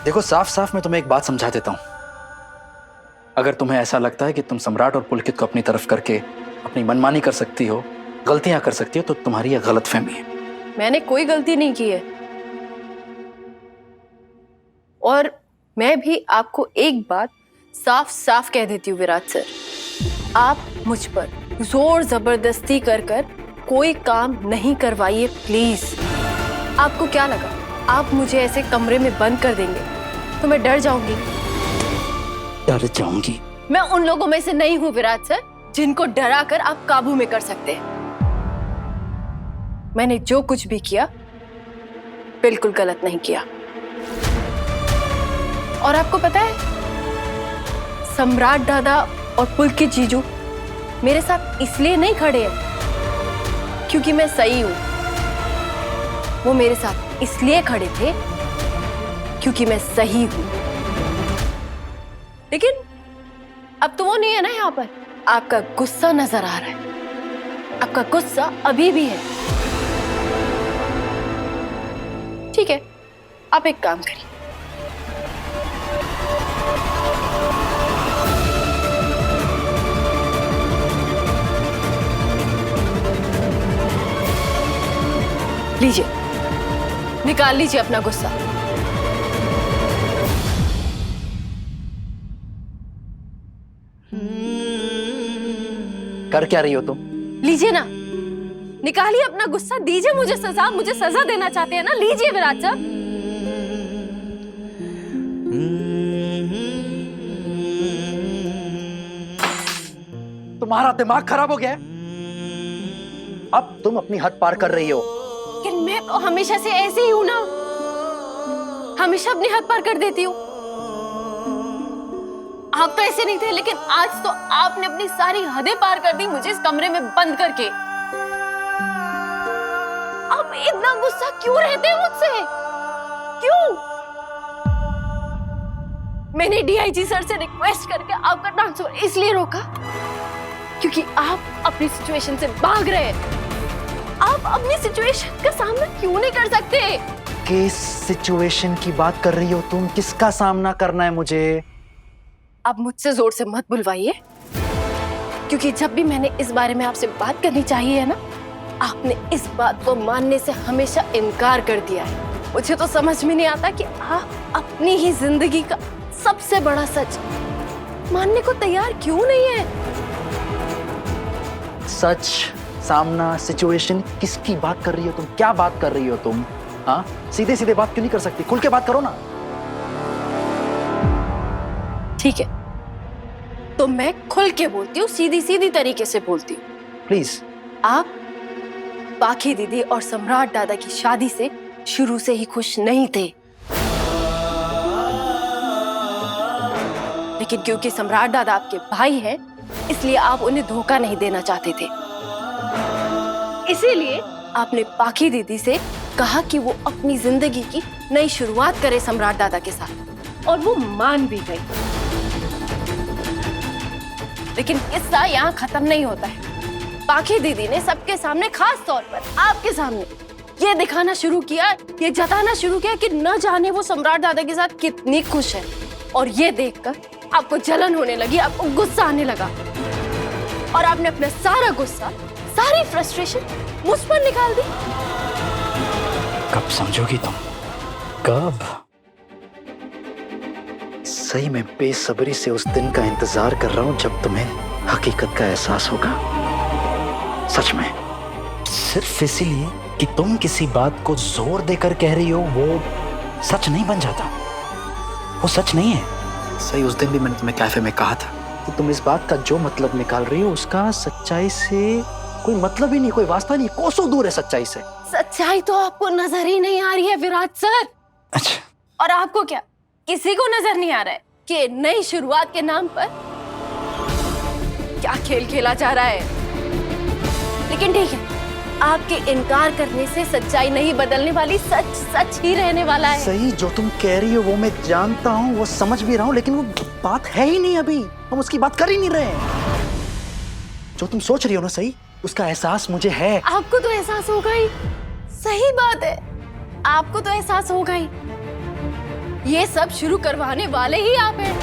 देखो, साफ साफ मैं तुम्हें एक बात समझा देता हूं। अगर तुम्हें ऐसा लगता है कि तुम सम्राट और पुलकित को अपनी तरफ करके अपनी मनमानी कर सकती हो, गलतियां कर सकती हो, तो तुम्हारी यह गलतफहमी है। मैंने कोई गलती नहीं की है, और मैं भी आपको एक बात साफ साफ कह देती हूँ विराट सर, आप मुझ पर जोर जबरदस्ती कर कर कोई काम नहीं करवाइए प्लीज। आपको क्या लगा आप मुझे ऐसे कमरे में बंद कर देंगे तो मैं डर जाऊंगी? डर जाऊंगी? मैं उन लोगों में से नहीं हूं विराट सर जिनको डरा कर आप काबू में कर सकते हैं। मैंने जो कुछ भी किया बिल्कुल गलत नहीं किया। और आपको पता है, सम्राट दादा और पुलकित जीजू मेरे साथ इसलिए नहीं खड़े हैं क्योंकि मैं सही हूं, वो मेरे साथ इसलिए खड़े थे क्योंकि मैं सही हूं। लेकिन अब तो वो नहीं है ना यहाँ पर। आपका गुस्सा नजर आ रहा है, आपका गुस्सा अभी भी है। ठीक है, आप एक काम करिए, लीजिए, निकाल लीजिए अपना गुस्सा। कर क्या रही हो तुम? लीजिए ना, निकालिए अपना गुस्सा, दीजिए मुझे सजा। मुझे सजा देना चाहते हैं ना, लीजिए विराट सर। तुम्हारा दिमाग खराब हो गया है? अब तुम अपनी हद पार कर रही हो। लेकिन मैं तो हमेशा से ऐसे ही हूं ना, हमेशा अपनी हद पार कर देती हूँ। आप तो ऐसे नहीं थे, लेकिन आज तो आपने अपनी सारी हदें पार कर दी मुझे इस कमरे में बंद करके। आप इतना गुस्सा क्यों रहते हैं मुझसे? क्यों? मैंने डीआईजी सर से रिक्वेस्ट करके आपका ट्रांसफर इसलिए रोका क्योंकि आप अपनी सिचुएशन से भाग रहे हैं। आप अपनी सिचुएशन का सामना क्यों नहीं कर सकते? किस सिचुएशन की बात कर रही हो तुम? किसका सामना करना है मुझे? आप मुझसे जोर से मत बुलवाइए, क्योंकि जब भी मैंने इस बारे में आपसे बात करनी चाहिए है ना, आपने इस बात को मानने से हमेशा इनकार कर दिया है। मुझे तो समझ में नहीं आता कि आप अपनी ही जिंदगी का सबसे बड़ा सच मानने को तैयार क्यों नहीं है। सच, सामना, सिचुएशन, किसकी बात कर रही हो तुम? क्या बात कर रही हो तुम? हाँ, सीधे सीधे बात क्यों नहीं कर सकती? खुल के बात करो ना। ठीक है, तो मैं खुल के बोलती हूँ, सीधी सीधी तरीके से बोलती हूँ। प्लीज। आप पाखी दीदी और सम्राट दादा की शादी से शुरू से ही खुश नहीं थे, लेकिन क्योंकि सम्राट दादा आपके भाई हैं, इसलिए आप उन्हें धोखा नहीं देना चाहते थे। इसीलिए आपने पाखी दीदी से कहा कि वो अपनी जिंदगी की नई शुरुआत करे सम्राट दादा के साथ, और वो मान भी गई। लेकिन किस्सा यहाँ खत्म नहीं होता है। पाखी दीदी ने सबके सामने, खास तौर पर आपके सामने, ये दिखाना शुरू किया, ये जताना शुरू किया कि न जाने वो सम्राट दादा के साथ कितनी खुश है। और ये देखकर आपको जलन होने लगी, आपको गुस्सा आने लगा, और आपने अपना सारा गुस्सा, सारी फ्रस्ट्रेशन मुझ पर निकाल दी। कब समझोगी तुम? कब? सही में बेसब्री से उस दिन का इंतजार कर रहा हूं जब तुम्हें हकीकत का एहसास होगा। सच में, सिर्फ इसीलिए कि तुम किसी बात को जोर देकर कह रही हो वो सच नहीं बन जाता, वो सच नहीं है। सही, उस दिन भी मैंने तुम्हें कैफे में कहा था कि तुम इस बात का जो मतलब निकाल रही हो उसका सच्चाई से कोई मतलब ही नहीं, कोई वास्ता नहीं, कोसों दूर है सच्चाई से। सच्चाई तो आपको नजर ही नहीं आ रही है विराट सर। अच्छा, और आपको क्या किसी को नजर नहीं आ रहा है कि नई शुरुआत के नाम पर क्या खेल खेला जा रहा है? लेकिन ठीक है, आपके इनकार करने से सच्चाई नहीं बदलने वाली, सच सच ही रहने वाला है। सही, जो तुम कह रही हो वो मैं जानता हूँ, वो समझ भी रहा हूँ, लेकिन वो बात है ही नहीं। अभी हम उसकी बात कर ही नहीं रहे हैं। जो तुम सोच रही हो ना सही, उसका एहसास मुझे है। आपको तो एहसास होगा ही। सही बात है, आपको तो एहसास होगा ही। ये सब शुरू करवाने वाले ही आप हैं।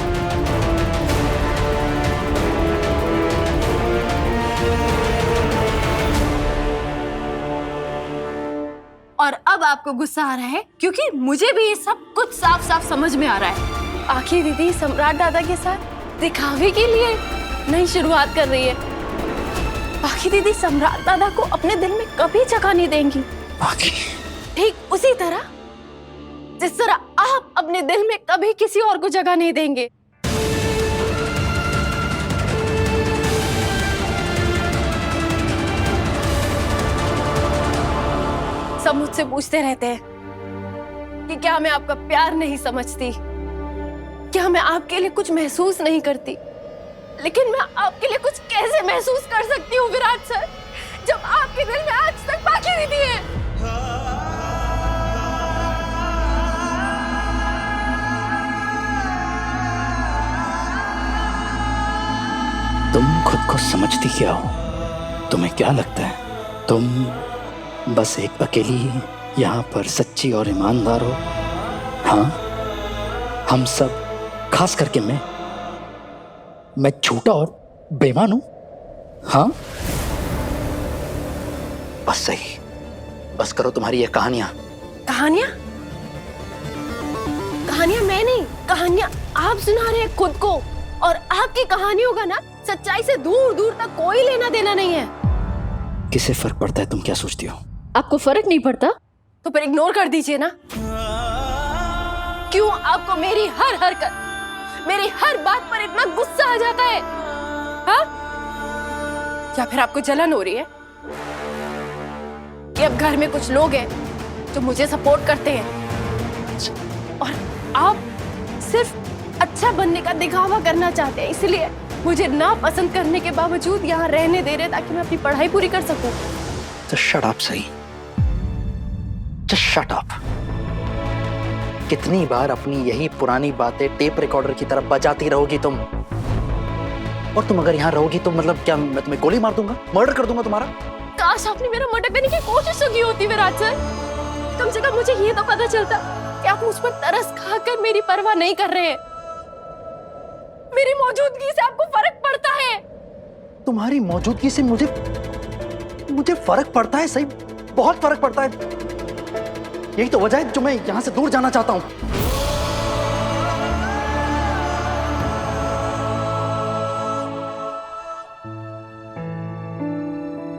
और अब आपको गुस्सा आ रहा है क्योंकि मुझे भी ये सब कुछ साफ साफ समझ में आ रहा है। आखिर दीदी सम्राट दादा के साथ दिखावे के लिए नई शुरुआत कर रही है। बाकी दीदी सम्राट दादा को अपने दिल में कभी जगह नहीं देंगी। बाकी ठीक उसी तरह जिस तरह आप अपने दिल में कभी किसी और को जगह नहीं देंगे। सब मुझसे पूछते रहते हैं कि क्या मैं आपका प्यार नहीं समझती, क्या मैं आपके लिए कुछ महसूस नहीं करती। लेकिन मैं आपके लिए कुछ कैसे महसूस कर सकती हूँ विराट सर, जब आपके दिल में आज तक बाकी दीदी है। तुम खुद को समझती क्या हो? तुम्हें क्या लगता है तुम बस एक अकेली यहाँ पर सच्ची और ईमानदार हो? हाँ, हम सब, खास करके मैं झूठा और बेईमान हूं? हाँ, बस सही, बस करो तुम्हारी ये कहानियां। कहानियां? कहानियां मैं नहीं, कहानियां आप सुना रहे हैं खुद को। और आपकी कहानियों का ना सच्चाई से दूर दूर तक कोई लेना देना नहीं है। किसे फर्क पड़ता है तुम क्या सोचती हो? आपको फर्क नहीं पड़ता तो फिर इग्नोर कर दीजिए ना। क्यों आपको मेरी हर हरकत, मेरी हर बात पर इतना गुस्सा आ जाता है? हाँ? या फिर आपको जलन हो रही है कि अब घर में कुछ लोग हैं जो मुझे सपोर्ट करते हैं और आप सिर्फ अच्छा बनने का दिखावा करना चाहते हैं, इसलिए मुझे ना पसंद करने के बावजूद यहाँ रहने दे रहे ताकि मैं अपनी पढ़ाई पूरी कर सकूं। तो शट अप सही, जस्ट शट अप। कितनी बार अपनी यही पुरानी बातें टेप रिकॉर्डर की तरफ बजाती रहोगी तुम? और तुम अगर यहाँ रहोगी तो मतलब क्या मैं तुम्हें गोली मार दूंगा, मर्डर कर दूंगा तुम्हारा? काश आपने मेरा मर्डर करने की कोशिश तो की होती विराट सर। कम से कम मुझे ये तो पता चलता कि आप मुझ पर तरस खाकर मेरी परवाह नहीं कर रहे हैं। मेरी मौजूदगी से आपको फर्क पड़ता है। तुम्हारी मौजूदगी से मुझे फर्क पड़ता है, सही, बहुत फर्क पड़ता है। यही तो वजह है जो मैं यहां से दूर जाना चाहता हूं।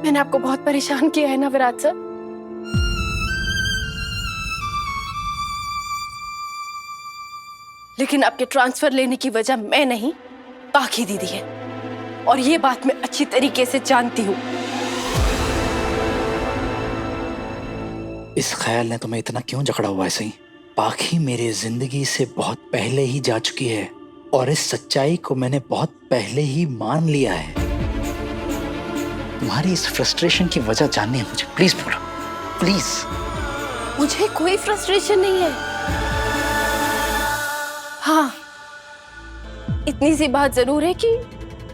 मैंने आपको बहुत परेशान किया है ना विराट सर? लेकिन आपके ट्रांसफर लेने की वजह मैं नहीं, बाकी दीदी है, और ये बात मैं अच्छी तरीके से जानती हूँ। इस ख्याल ने तुम्हें इतना क्यों जकड़ा हुआ है सही? पाखी मेरी जिंदगी से बहुत पहले ही जा चुकी है और इस सच्चाई को मैंने बहुत पहले ही मान लिया है। तुम्हारी इस फ्रस्ट्रेशन की वजह जाननी है मुझे, प्लीज बोलो, प्लीज। मुझे कोई फ्रस्ट्रेशन नहीं है। हाँ, इतनी सी बात जरूर है कि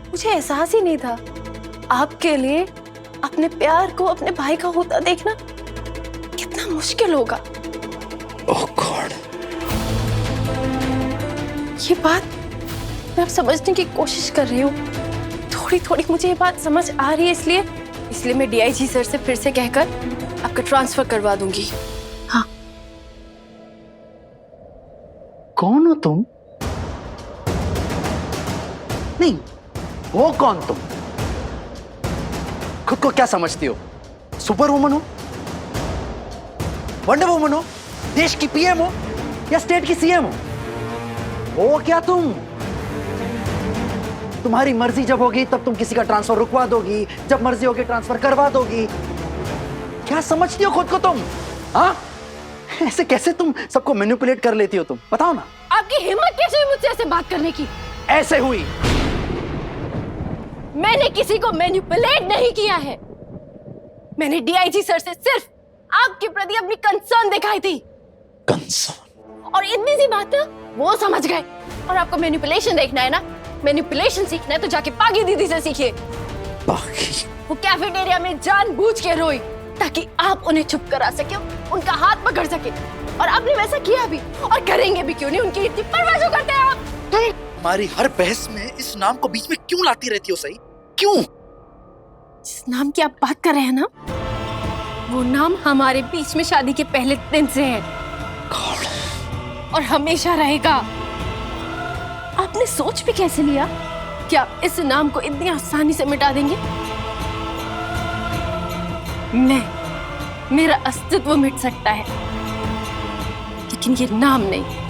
मुझे एहसास ही नहीं था आपके लिए अपने प्यार को अपने भाई का होता देखना कितना मुश्किल होगा। ओह गॉड। ये बात मैं अब समझने की कोशिश कर रही हूँ। थोड़ी थोड़ी मुझे ये बात समझ आ रही है, इसलिए मैं डीआईजी सर से फिर से कहकर आपका ट्रांसफर करवा दूंगी। हाँ। कौन हो तुम? नहीं, वो कौन तुम? खुद को क्या समझती हो? सुपर वुमन हो, वंडर वुमन हो, देश की पीएम हो या स्टेट की सीएम हो? वो क्या तुम? तुम्हारी मर्जी जब होगी तब तुम किसी का ट्रांसफर रुकवा दोगी, जब मर्जी होगी ट्रांसफर करवा दोगी। क्या समझती हो खुद को तुम? हाँ, ऐसे कैसे तुम सबको मैनिपुलेट कर लेती हो तुम? बताओ ना। आपकी हिम्मत कैसे हुई मुझसे ऐसे बात करने की? ऐसे हुई। मैंने किसी को मैनिपुलेट नहीं किया है। मैंने डीआईजी सर से सिर्फ आपके प्रति अपनी कंसर्न दिखाई थी। कंसर्न? और इतनी सी बात ना वो समझ गए। और आपको मैनिपुलेशन देखना है ना, मैनिपुलेशन सीखना है तो जाके पागी दीदी से सीखिए। पागी? वो कैफेटेरिया में जानबूझ के रोई ताकि आप उन्हें चुप करा सके, उनका हाथ पकड़ सके। और आपने वैसा किया भी और करेंगे भी क्यों नहीं, उनकी इतनी परवाह क्यों करते हैं आप? हमारी हर बहस में इस नाम को बीच में क्यों लाती रहती हो सही? क्यों? जिस नाम की आप बात कर रहे हैं ना, वो नाम हमारे बीच में शादी के पहले दिन से है और हमेशा रहेगा। आपने सोच भी कैसे लिया कि आप इस नाम को इतनी आसानी से मिटा देंगे? मेरा अस्तित्व मिट सकता है, लेकिन ये नाम नहीं।